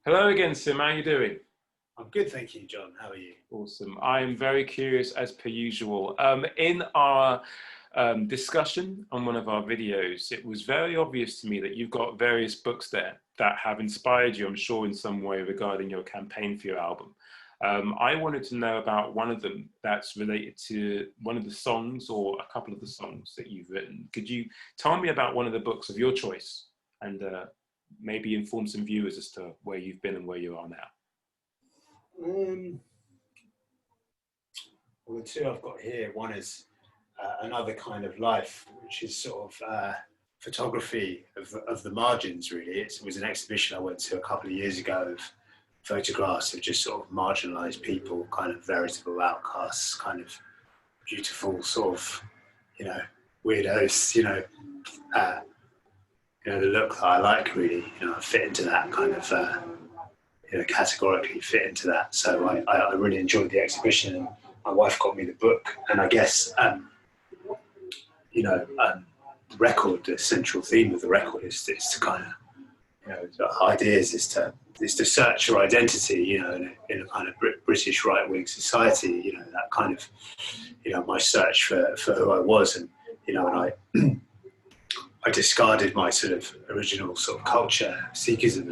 Hello again, Sim. How are you doing? I'm good, thank you, John. How are you? Awesome. I am very curious as per usual. In our discussion on one of our videos, it was very obvious to me that you've got various books there that have inspired you, I'm sure, in some way regarding your campaign for your album. I wanted to know about one of them that's related to one of the songs or a couple of the songs that you've written. Could you tell me about one of the books of your choice and maybe inform some viewers as to where you've been and where you are now? Um, well, the two I've got here, one is Another Kind of Life, which is sort of photography of the margins, really. It was an exhibition I went to a couple of years ago of photographs of just sort of marginalised people, kind of veritable outcasts, kind of beautiful sort of, you know, weirdos, uh, the look that I like, really. I fit into that kind of categorically fit into that. So I really enjoyed the exhibition, and my wife got me the book. And I guess, the record, the central theme of the record is to kind of, the ideas is to search your identity, in a kind of British right-wing society, that kind of, my search for who I was. And, and I discarded my sort of original sort of culture, Sikhism,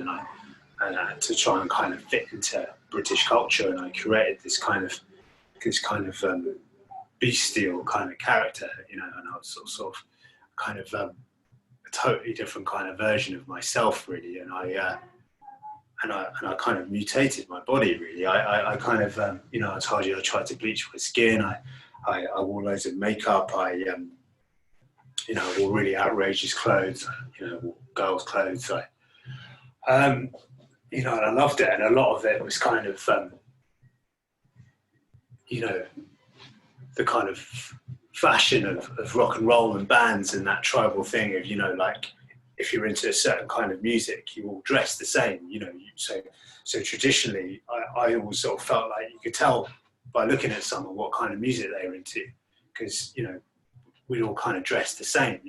and to try and kind of fit into British culture, and I created this kind of bestial kind of character, and I was sort of kind of a totally different kind of version of myself, really, and I kind of mutated my body, really. I kind of, I told you I tried to bleach my skin. I wore loads of makeup. I wore really outrageous clothes. Wore girls' clothes. And I loved it, and a lot of it was kind of, the kind of fashion of rock and roll and bands and that tribal thing of, like, if you're into a certain kind of music, you all dress the same, so traditionally, I always sort of felt like you could tell by looking at someone what kind of music they were into, because, we'd all kind of dress the same,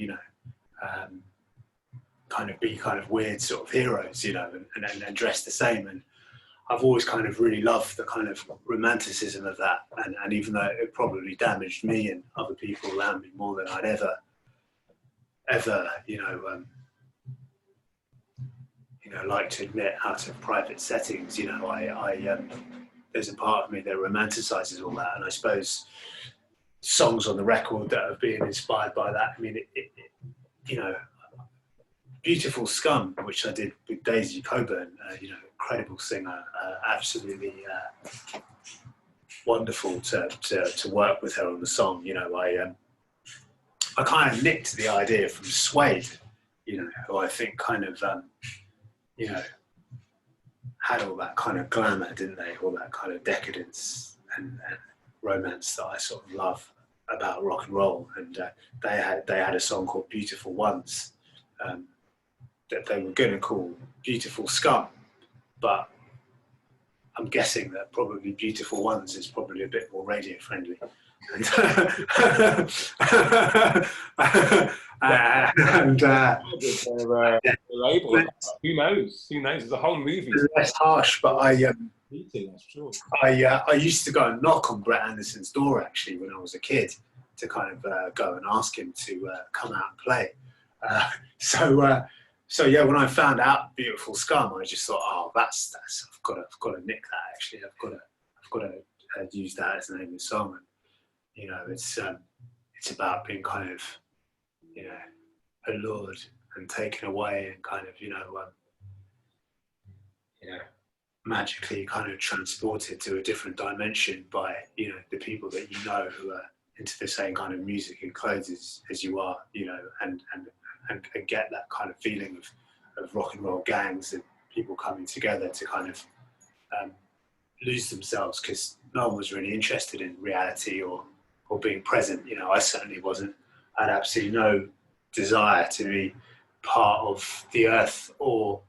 kind of be kind of weird sort of heroes, and dress the same. And I've always kind of really loved the kind of romanticism of that. And even though it probably damaged me and other people around me more than I'd ever, like to admit out of private settings, there's a part of me that romanticizes all that. And I suppose songs on the record that have been inspired by that, I mean, Beautiful Scum, which I did with Daisy Coburn, incredible singer, absolutely wonderful to work with her on the song. I kind of nicked the idea from Suede, who I think kind of, had all that kind of glamour, didn't they? All that kind of decadence and romance that I sort of love about rock and roll. And they had a song called Beautiful Ones, that they were going to call Beautiful Scum, but I'm guessing that probably Beautiful Ones is probably a bit more radio friendly. Label. Who knows? Who knows? There's a whole movie. Less harsh, but That's true. I used to go and knock on Brett Anderson's door, actually, when I was a kid, to kind of go and ask him to come out and play. So yeah, when I found out Beautiful Scum, I just thought, oh, that's I've got to nick that. Actually, I've got to use that as the name of the song. And it's about being kind of, allured and taken away, and kind of, magically kind of transported to a different dimension by, the people that who are into the same kind of music and clothes as you are, and get that kind of feeling of rock and roll gangs and people coming together to kind of lose themselves, because no one was really interested in reality or being present. I certainly wasn't. I had absolutely no desire to be part of the earth or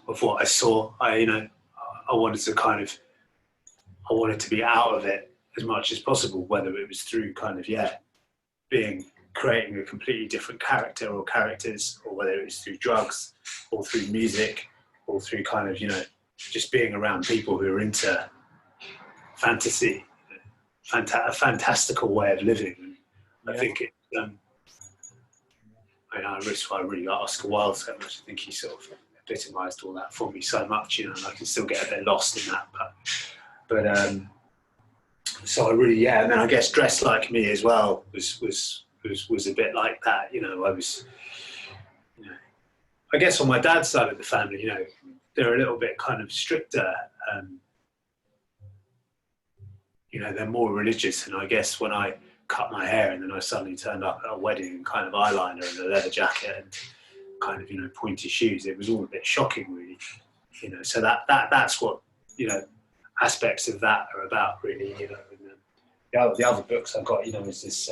of what I saw. I wanted to be out of it as much as possible, whether it was through kind of, creating a completely different character or characters, or whether it was through drugs or through music all through kind of, you know, just being around people who are into fantasy, a fantastical way of living. And I think it, that's why I really like Oscar Wilde so much. I think he sort of epitomised all that for me so much, you know, and I can still get a bit lost in that. But so I really, and then I guess Dressed Like Me as well was a bit like that, you know. I was, you know, I guess on my dad's side of the family, you know, they're a little bit kind of stricter. You know, they're more religious, and I guess when I cut my hair and then I suddenly turned up at a wedding in kind of eyeliner and a leather jacket and kind of, you know, pointy shoes, it was all a bit shocking, really. You know, so that's what, you know, aspects of that are about, really. You know, and the other books I've got, you know, is this.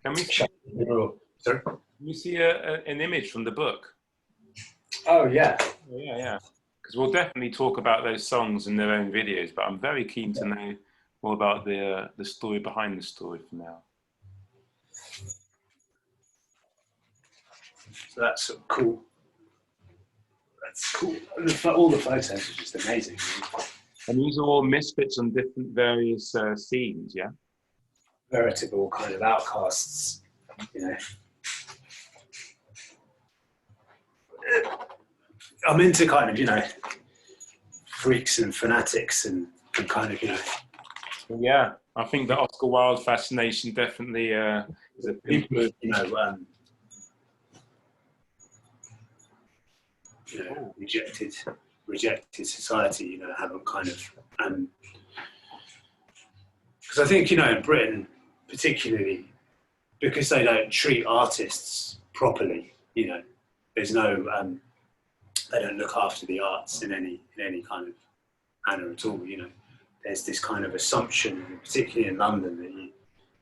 Can we see an image from the book? Oh yeah. Yeah. Because we'll definitely talk about those songs in their own videos, but I'm very keen to know more about the story behind the story for now. So that's sort of cool. That's cool. All the photos are just amazing. And these are all misfits on different various scenes, yeah? Veritable kind of outcasts, you know. I'm into kind of, you know, freaks and fanatics and kind of, you know. Yeah, I think the Oscar Wilde fascination definitely is a people, you know, rejected society, you know, haven't kind of, because I think, you know, in Britain particularly, because they don't treat artists properly, you know, there's no, they don't look after the arts in any kind of manner at all, you know. There's this kind of assumption, particularly in London, that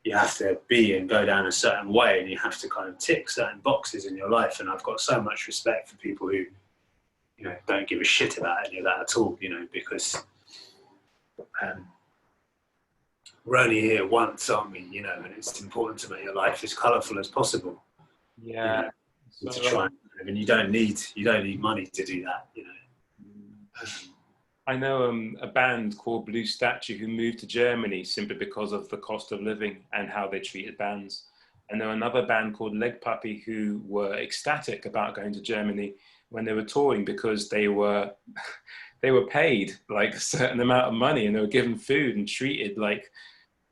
you have to be and go down a certain way, and you have to kind of tick certain boxes in your life. And I've got so much respect for people who, you know, don't give a shit about any of that at all, you know, because we're only here once, aren't we, you know, and it's important to make your life as colourful as possible. Yeah. You know, to try and you don't need money to do that, you know. I know a band called Blue Statue who moved to Germany simply because of the cost of living and how they treated bands. I know another band called Leg Puppy who were ecstatic about going to Germany when they were touring because they were paid like a certain amount of money and they were given food and treated like,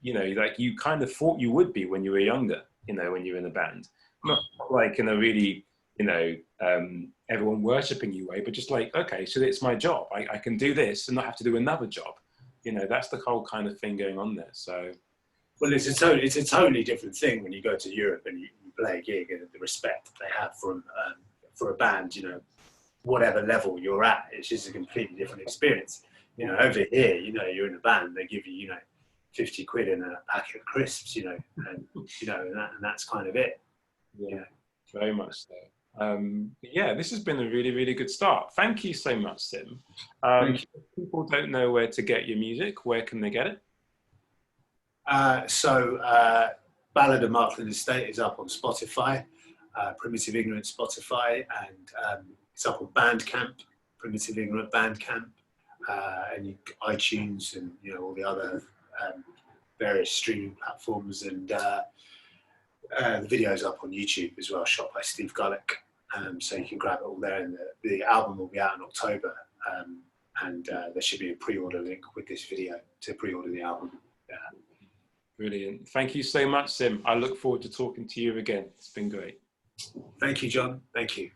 you know, like you kind of thought you would be when you were younger, you know, when you're in a band. Not like in a really, you know, everyone worshipping you way, but just like, okay, so it's my job. I can do this and not have to do another job. You know, that's the whole kind of thing going on there. So, well, it's a totally different thing when you go to Europe and you play a gig, and the respect that they have for a band, you know, whatever level you're at, it's just a completely different experience. You know, over here, you know, you're in a band, they give you, you know, 50 quid and a packet of crisps, you know, and you know, and that's kind of it. Yeah, you know? Very much so. Yeah, this has been a really, really good start. Thank you so much, Sim. If people don't know where to get your music, where can they get it? Ballad of Markland Estate is up on Spotify, Primitive Ignorant Spotify, and it's up on Bandcamp, Primitive Ignorant Bandcamp, and iTunes, and you know, all the other various streaming platforms, and the video's up on YouTube as well, shot by Steve Gullick. So you can grab it all there, and the album will be out in October, and there should be a pre-order link with this video to pre-order the album. Brilliant. Thank you so much, Sim. I look forward to talking to you again. It's been great. Thank you, John. Thank you.